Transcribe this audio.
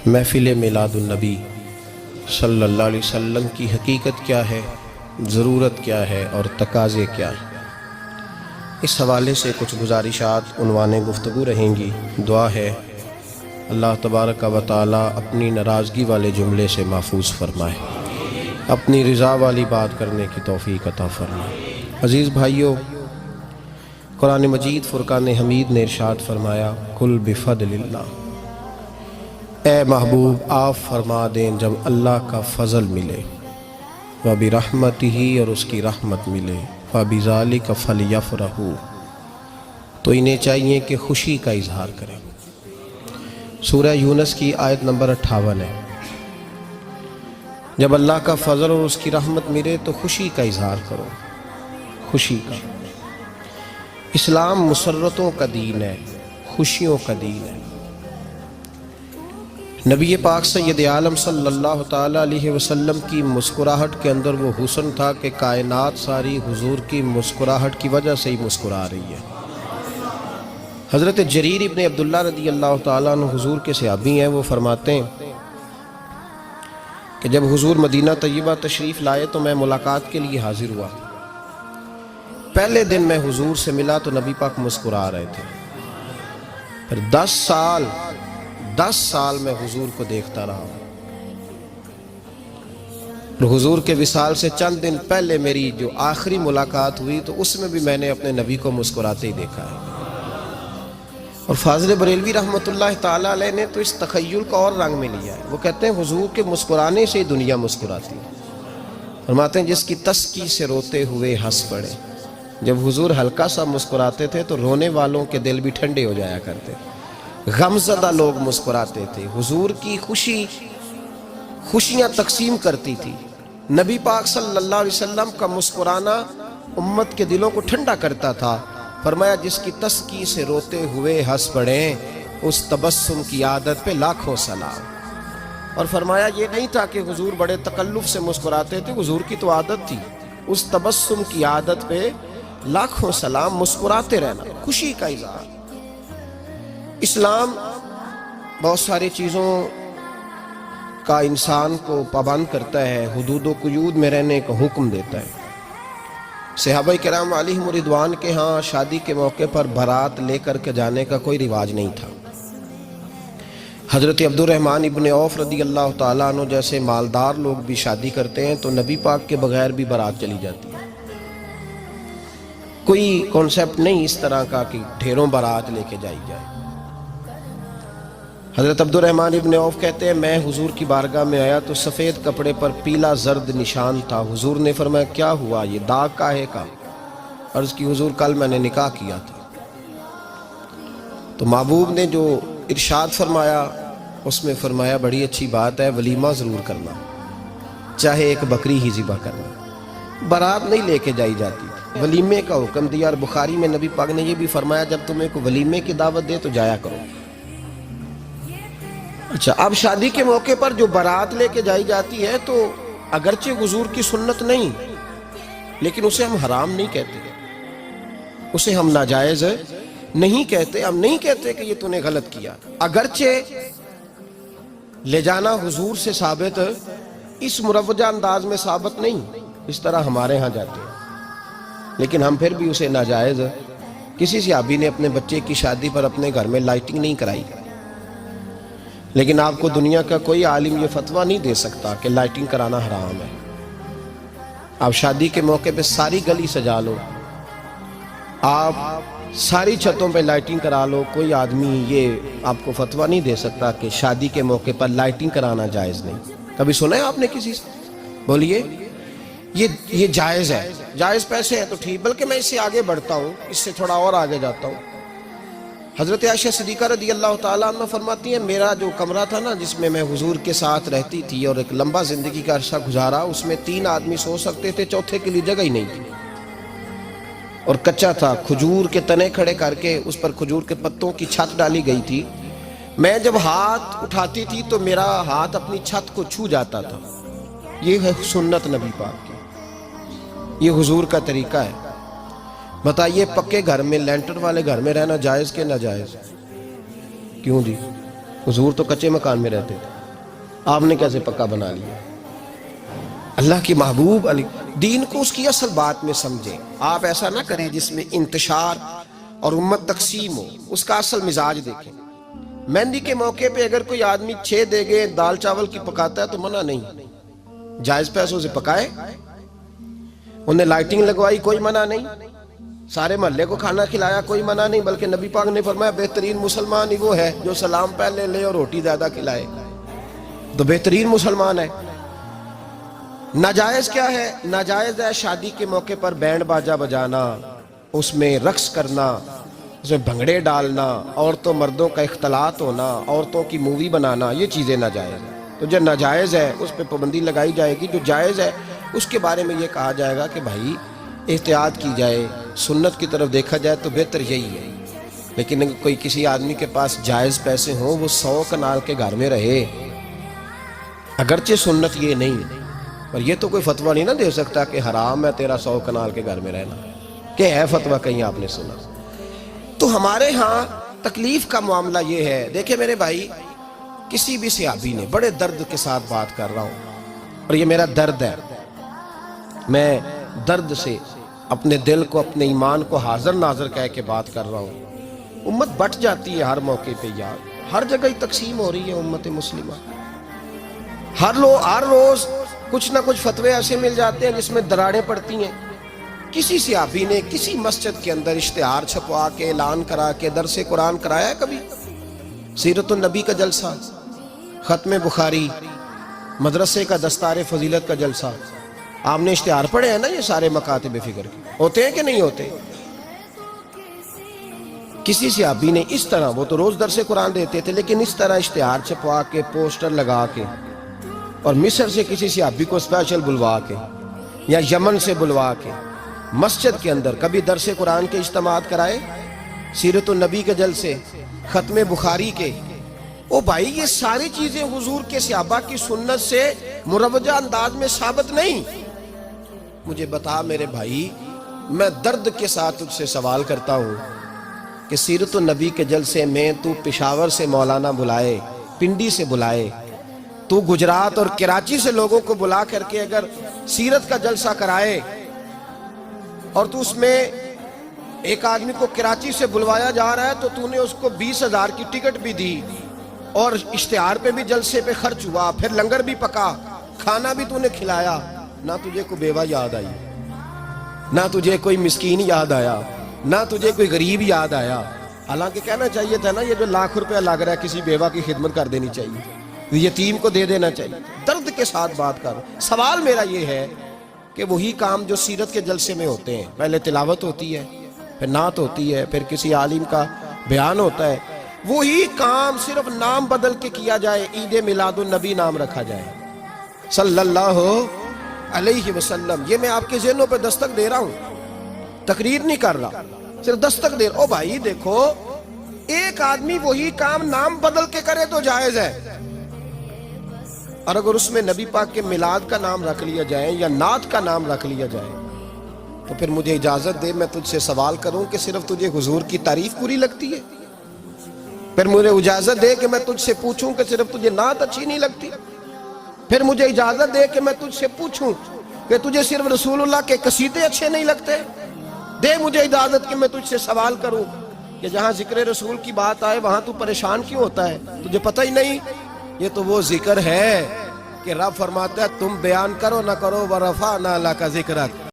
محفل میلاد النبی صلی اللہ علیہ وسلم کی حقیقت کیا ہے، ضرورت کیا ہے اور تقاضے کیا ہیں، اس حوالے سے کچھ گزارشات عنوان گفتگو رہیں گی۔ دعا ہے اللہ تبارک و تعالی اپنی ناراضگی والے جملے سے محفوظ فرمائے، اپنی رضا والی بات کرنے کی توفیق عطا فرمائے۔ عزیز بھائیو، قرآن مجید فرقان حمید نے ارشاد فرمایا قل بفضل اللہ، اے محبوب آپ فرما دیں جب اللہ کا فضل ملے، وَبِرَحْمَتِهِ اور اس کی رحمت ملے، فَبِذَلِكَ فَلْيَفْرَحُوا تو انہیں چاہیے کہ خوشی کا اظہار کریں۔ سورہ یونس کی آیت نمبر 58 ہے۔ جب اللہ کا فضل اور اس کی رحمت ملے تو خوشی کا اظہار کرو، خوشی کا۔ اسلام مسرتوں کا دین ہے، خوشیوں کا دین ہے۔ نبی پاک سید عالم صلی اللہ تعالیٰ علیہ وسلم کی مسکراہٹ کے اندر وہ حسن تھا کہ کائنات ساری حضور کی مسکراہٹ کی وجہ سے ہی مسکرا رہی ہے۔ حضرت جریر ابن عبداللہ رضی اللہ تعالیٰ عنہ حضور کے صحابی ہیں، وہ فرماتے ہیں کہ جب حضور مدینہ طیبہ تشریف لائے تو میں ملاقات کے لیے حاضر ہوا۔ پہلے دن میں حضور سے ملا تو نبی پاک مسکرا رہے تھے۔ پھر 10 سال میں حضور کو دیکھتا رہا ہوں۔ حضور کے وصال سے چند دن پہلے میری جو آخری ملاقات ہوئی تو اس میں بھی میں نے اپنے نبی کو مسکراتے ہی دیکھا ہے۔ اور فاضل بریلوی رحمۃ اللہ تعالیٰ علیہ نے تو اس تخیل کا اور رنگ میں لیا ہے۔ وہ کہتے ہیں حضور کے مسکرانے سے ہی دنیا مسکراتی ہے۔ فرماتے ہیں جس کی تسکی سے روتے ہوئے ہنس پڑے۔ جب حضور ہلکا سا مسکراتے تھے تو رونے والوں کے دل بھی ٹھنڈے ہو جایا کرتے، غم زدہ لوگ مسکراتے تھے۔ حضور کی خوشیاں تقسیم کرتی تھی۔ نبی پاک صلی اللہ علیہ وسلم کا مسکرانا امت کے دلوں کو ٹھنڈا کرتا تھا۔ فرمایا جس کی تسکی سے روتے ہوئے ہنس پڑیں اس تبسم کی عادت پہ لاکھوں سلام۔ اور فرمایا یہ نہیں تھا کہ حضور بڑے تکلف سے مسکراتے تھے، حضور کی تو عادت تھی اس تبسم کی عادت پہ لاکھوں سلام، مسکراتے رہنا، خوشی کا اظہار۔ اسلام بہت ساری چیزوں کا انسان کو پابند کرتا ہے، حدود و قیود میں رہنے کا حکم دیتا ہے۔ صحابہ کرام علیہم رضوان کے ہاں شادی کے موقع پر بارات لے کر کے جانے کا کوئی رواج نہیں تھا۔ حضرت عبد الرحمن ابن عوف رضی اللہ تعالیٰ عنہ جیسے مالدار لوگ بھی شادی کرتے ہیں تو نبی پاک کے بغیر بھی بارات چلی جاتی ہے۔ کوئی کانسیپٹ نہیں اس طرح کا کہ ڈھیروں بارات لے کے جائی جائے۔ حضرت عبد الرحمن ابن عوف کہتے ہیں میں حضور کی بارگاہ میں آیا تو سفید کپڑے پر پیلا زرد نشان تھا۔ حضور نے فرمایا کیا ہوا، یہ داغ کاہے کا؟ عرض کی حضور کل میں نے نکاح کیا تھا۔ تو محبوب نے جو ارشاد فرمایا اس میں فرمایا بڑی اچھی بات ہے، ولیمہ ضرور کرنا، چاہے ایک بکری ہی ذبح کرنا۔ بارات نہیں لے کے جائی جاتی، ولیمے کا حکم دیا۔ اور بخاری میں نبی پاک نے یہ بھی فرمایا جب تمہیں کو ولیمے کی دعوت دے تو جایا کرو۔ اچھا، اب شادی کے موقع پر جو بارات لے کے جائی جاتی ہے تو اگرچہ حضور کی سنت نہیں لیکن اسے ہم حرام نہیں کہتے، اسے ہم ناجائز نہیں کہتے، ہم نہیں کہتے کہ یہ تو نے غلط کیا۔ اگرچہ لے جانا حضور سے ثابت اس مروجہ انداز میں ثابت نہیں، اس طرح ہمارے ہاں جاتے ہیں، لیکن ہم پھر بھی اسے ناجائز۔ کسی صحابی نے اپنے بچے کی شادی پر اپنے گھر میں لائٹنگ نہیں کرائی، لیکن آپ کو دنیا کا کوئی عالم یہ فتویٰ نہیں دے سکتا کہ لائٹنگ کرانا حرام ہے۔ آپ شادی کے موقع پہ ساری گلی سجا لو، آپ ساری چھتوں پہ لائٹنگ کرا لو، کوئی آدمی یہ آپ کو فتویٰ نہیں دے سکتا کہ شادی کے موقع پر لائٹنگ کرانا جائز نہیں۔ کبھی سنا ہے آپ نے کسی سے؟ بولیے یہ جائز ہے، جائز پیسے ہے تو ٹھیک، بلکہ میں اس سے آگے بڑھتا ہوں، اس سے تھوڑا اور آگے جاتا ہوں۔ حضرت عائشہ صدیقہ رضی اللہ تعالیٰ عنہ فرماتی ہیں میرا جو کمرہ تھا نا جس میں میں حضور کے ساتھ رہتی تھی اور ایک لمبا زندگی کا عرصہ گزارا، اس میں 3 آدمی سو سکتے تھے، چوتھے کے لیے جگہ ہی نہیں تھی، اور کچا تھا، کھجور کے تنے کھڑے کر کے اس پر کھجور کے پتوں کی چھت ڈالی گئی تھی۔ میں جب ہاتھ اٹھاتی تھی تو میرا ہاتھ اپنی چھت کو چھو جاتا تھا۔ یہ ہے سنت نبی پاک کی، یہ حضور کا طریقہ ہے۔ بتائیے پکے گھر میں، لینٹر والے گھر میں رہنا جائز کہ ناجائز؟ کیوں جی؟ حضور تو کچے مکان میں رہتے تھے، آپ نے کیسے پکا بنا لیا؟ اللہ کی محبوب دین کو اس کی اصل بات میں سمجھیں. آپ ایسا نہ کریں جس میں انتشار اور امت تقسیم ہو. اس کا اصل مزاج دیکھیں. مہندی کے موقع پہ اگر کوئی آدمی 6 دیگیں دال چاول کی پکاتا ہے تو منع نہیں، جائز پیسوں سے پکائے. انہیں لائٹنگ لگوائی، کوئی منع نہیں. سارے محلے کو کھانا کھلایا، کوئی منع نہیں. بلکہ نبی پاک نے فرمایا بہترین مسلمان ہی وہ ہے جو سلام پہلے لے اور روٹی زیادہ کھلائے، تو بہترین مسلمان ہے. ناجائز کیا ہے؟ ناجائز ہے شادی کے موقع پر بینڈ باجا بجانا، اس میں رقص کرنا، اس میں بھنگڑے ڈالنا، عورتوں مردوں کا اختلاط ہونا، عورتوں کی مووی بنانا، یہ چیزیں ناجائز ہیں. تو جو ناجائز ہے اس پہ پابندی لگائی جائے گی. جو جائز ہے اس کے بارے میں یہ کہا جائے گا کہ بھائی احتیاط کی جائے، سنت کی طرف دیکھا جائے تو بہتر یہی ہے. لیکن اگر کوئی کسی آدمی کے پاس جائز پیسے ہوں، وہ 100 کنال کے گھر میں رہے، اگرچہ سنت یہ نہیں، پر یہ تو کوئی فتویٰ نہیں نہ دے سکتا کہ حرام ہے تیرا 100 کنال کے گھر میں رہنا، کہ ہے فتویٰ کہیں آپ نے سنا. تو ہمارے ہاں تکلیف کا معاملہ یہ ہے. دیکھیں میرے بھائی، کسی بھی صحابی نے، بڑے درد کے ساتھ بات کر رہا ہوں اور یہ میرا درد ہے، میں درد سے اپنے دل کو، اپنے ایمان کو حاضر ناظر کہہ کے بات کر رہا ہوں. امت بٹ جاتی ہے ہر موقع پہ یار، ہر جگہ ہی تقسیم ہو رہی ہے امت مسلمہ. ہر روز کچھ نہ کچھ فتوے ایسے مل جاتے ہیں جس میں دراڑیں پڑتی ہیں. کسی صحابی نے کسی مسجد کے اندر اشتہار چھپوا کے، اعلان کرا کے درس قرآن کرایا ہے کبھی؟ سیرت النبی کا جلسہ، ختم بخاری، مدرسے کا دستار فضیلت کا جلسہ، آپ نے اشتہار پڑھے ہیں نا یہ سارے مکاتب فکر کے؟ ہوتے ہیں کہ نہیں ہوتے؟ کسی صحابی نے اس طرح، وہ تو روز درس قرآن دیتے تھے، لیکن اس طرح اشتہار چھپوا کے، پوسٹر لگا کے، اور مصر سے کسی صحابی کو اسپیشل بلوا کے یا یمن سے بلوا کے مسجد کے اندر کبھی درس قرآن کے اجتماعات کرائے، سیرت النبی کے جلسے، ختم بخاری کے؟ او بھائی یہ ساری چیزیں حضور کے صحابہ کی سنت سے مروجہ انداز میں ثابت نہیں. مجھے بتا میرے بھائی، میں درد کے ساتھ تجھ سے سوال کرتا ہوں کہ سیرت النبی کے جلسے میں تو پشاور سے مولانا بلائے، پنڈی سے بلائے، تو گجرات اور کراچی سے لوگوں کو بلا کر کے اگر سیرت کا جلسہ کرائے، اور تو اس میں ایک آدمی کو کراچی سے بلوایا جا رہا ہے تو تو نے اس کو 20,000 کی ٹکٹ بھی دی، اور اشتہار پہ بھی جلسے پہ خرچ ہوا، پھر لنگر بھی پکا، کھانا بھی تو نے کھلایا، نہ تجھے کوئی بیوہ یاد آئی، نہ تجھے کوئی مسکین یاد آیا، نہ تجھے کوئی غریب یاد آیا. حالانکہ کہنا چاہیے تھا نا یہ جو لاکھ روپیہ لگ رہا ہے کسی بیوہ کی خدمت کر دینی چاہیے، یتیم کو دے دینا چاہیے. درد کے ساتھ بات کر. سوال میرا یہ ہے کہ وہی کام جو سیرت کے جلسے میں ہوتے ہیں، پہلے تلاوت ہوتی ہے، پھر نعت ہوتی ہے، پھر کسی عالم کا بیان ہوتا ہے، وہی کام صرف نام بدل کے کیا جائے، عید میلاد النبی نام رکھا جائے صلی اللہ علیہ وسلم. یہ میں آپ کے ذہنوں پہ دستک دے رہا ہوں، تقریر نہیں کر رہا، صرف دستک دے رہا. او بھائی دیکھو، ایک آدمی وہی کام نام بدل کے کرے تو جائز ہے، اور اگر اس میں نبی پاک کے میلاد کا نام رکھ لیا جائے یا نعت کا نام رکھ لیا جائے تو پھر مجھے اجازت دے میں تجھ سے سوال کروں کہ صرف تجھے حضور کی تعریف پوری لگتی ہے؟ پھر مجھے اجازت دے کہ میں تجھ سے پوچھوں کہ صرف تجھے نعت اچھی نہیں لگتی؟ پھر مجھے اجازت دے کہ میں تجھ سے پوچھوں کہ تجھے صرف رسول اللہ کے قصیدے اچھے نہیں لگتے؟ دے مجھے اجازت کہ میں تجھ سے سوال کروں کہ جہاں ذکر رسول کی بات آئے وہاں تو پریشان کیوں ہوتا ہے؟ تجھے پتہ ہی نہیں یہ تو وہ ذکر ہے کہ رب فرماتا ہے تم بیان کرو نہ کرو وَرَفَعْنَا لَكَ ذِكْرَكَ.